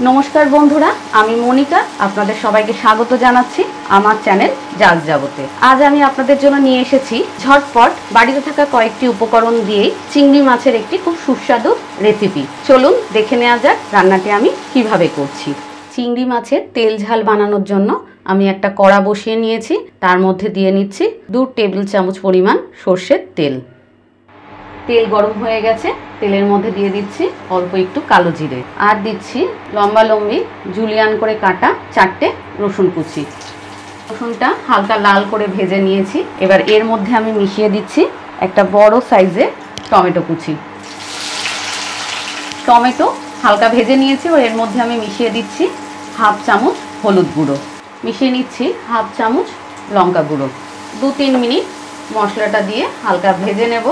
नमस्कार बंधुरा आमी मनिका आपनादेर सबाइके स्वागत जानाच्छि आमार चैनल जाल जाबोते। आज आमी आपनादेर जोन्नो निये एसेछि झटपट बाड़ीते थाका कयेकटी उपकरण दिये चिंगड़ी माछेर एकटी खूब सुस्वादु रेसिपि। चलुन देखे नेওয়া যাক रान्नाटी आमी किभाबे करछि। चिंगड़ी माछेर तेल झाल बानानोर जोन्नो आमी एकटा कड़ा बसिए नियेछि, तार मध्ये दिये निচ্ছি 2 टेबिल चामच परिमाण सर्षेर तेल। तेल गरम हो गेছে, तेलेर मध्य दिए दिচ্ছি अल्प एकटू कालो जिरे और दिচ্ছি लम्बा लम्बी जुलियान करे काटा 4টে रसुन कुचि। रसुनटा हालका लाल करे भेजे निয়েছি। এবার এর মধ্যে আমি মিশিয়ে দিচ্ছি একটা বড় সাইজের টমেটো কুচি। টমেটো হালকা ভেজে নিয়েছি और এর মধ্যে আমি মিশিয়ে দিচ্ছি হাফ চামচ হলুদ গুঁড়ো, মিশিয়ে নিচ্ছি হাফ চামচ লঙ্কা গুঁড়ো। 2-3 মিনিট মশলাটা দিয়ে হালকা ভেজে নেব।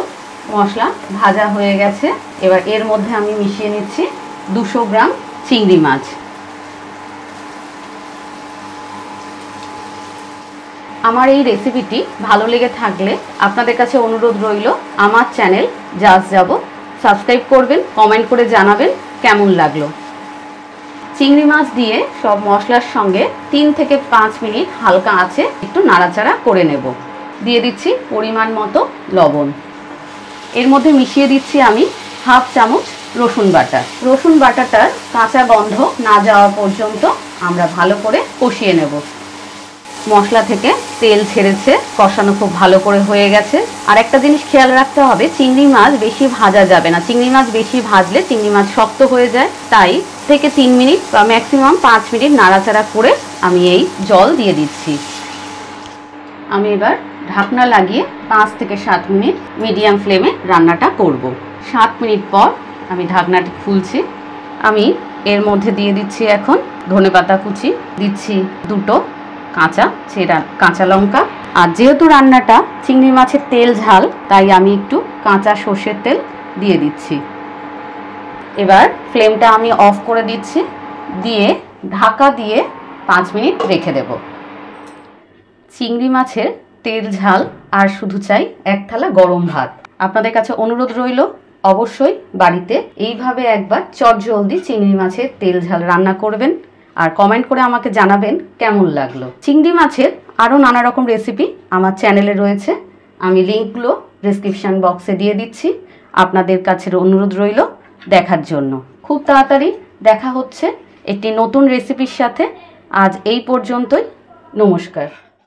मशला भाजा हो गेছে। এবার এর মধ্যে আমি মিশিয়ে নিচ্ছি 200 গ্রাম চিংড়ি মাছ। আমার এই রেসিপিটি ভালো লেগে থাকলে আপনাদের কাছে অনুরোধ রইল আমার চ্যানেল জাস্ট যাবো সাবস্ক্রাইব করবেন, কমেন্ট করে জানাবেন কেমন লাগলো। চিংড়ি মাছ দিয়ে সব মশলার সঙ্গে 3 থেকে 5 মিনিট হালকা আঁচে একটু নাড়াচাড়া করে নেব। দিয়ে দিচ্ছি পরিমাণ মতো লবণ। এর মধ্যে মিশিয়ে দিচ্ছি আমি হাফ চামচ রসুন বাটা। রসুন বাটাটার কাঁচা গন্ধ না যাওয়া পর্যন্ত আমরা ভালো করে কষিয়ে নেব। মশলা থেকে তেল ছেড়েছে, কষানো খুব ভালো করে হয়ে গেছে। আর একটা জিনিস খেয়াল রাখতে হবে, চিংড়ি মাছ বেশি ভাজা যাবে না। চিংড়ি মাছ বেশি ভাজলে চিংড়ি মাছ শক্ত হয়ে যায়। তাই থেকে 3 মিনিট বা ম্যাক্সিমাম 5 মিনিট নাড়াচাড়া করে আমি এই জল দিয়ে দিচ্ছি। আমি এবার ঢাকনা লাগিয়ে 5 থেকে 7 মিনিট মিডিয়াম ফ্লেমে রান্নাটা করব। 7 মিনিট পর আমি ঢাকনাটি খুলছি। আমি এর মধ্যে দিয়ে দিচ্ছি এখন ধনেপাতা কুচি, দিচ্ছি 2টো কাঁচা ছেঁড়া কাঁচা লঙ্কা। আর যেহেতু রান্নাটা চিংড়ি মাছের তেল ঝাল, তাই আমি একটু কাঁচা সর্ষের তেল দিয়ে দিচ্ছি। এবার ফ্লেমটা আমি অফ করে দিচ্ছি, দিয়ে ঢাকা দিয়ে 5 মিনিট রেখে দেব। চিংড়ি মাছের তেল ঝাল আর শুধু চাই এক থালা গরম ভাত। আপনাদের কাছে অনুরোধ রইল অবশ্যই বাড়িতে এইভাবে একবার চটজলদি চিংড়ি মাছের তেল ঝাল রান্না করবেন আর কমেন্ট করে আমাকে জানাবেন কেমন লাগলো। চিংড়ি মাছের আরও নানা রকম রেসিপি আমার চ্যানেলে রয়েছে, আমি লিঙ্কগুলো ডেসক্রিপশন বক্সে দিয়ে দিচ্ছি। আপনাদের কাছে অনুরোধ রইল দেখার জন্য। খুব তাড়াতাড়ি দেখা হচ্ছে একটি নতুন রেসিপির সাথে। আজ এই পর্যন্তই, নমস্কার।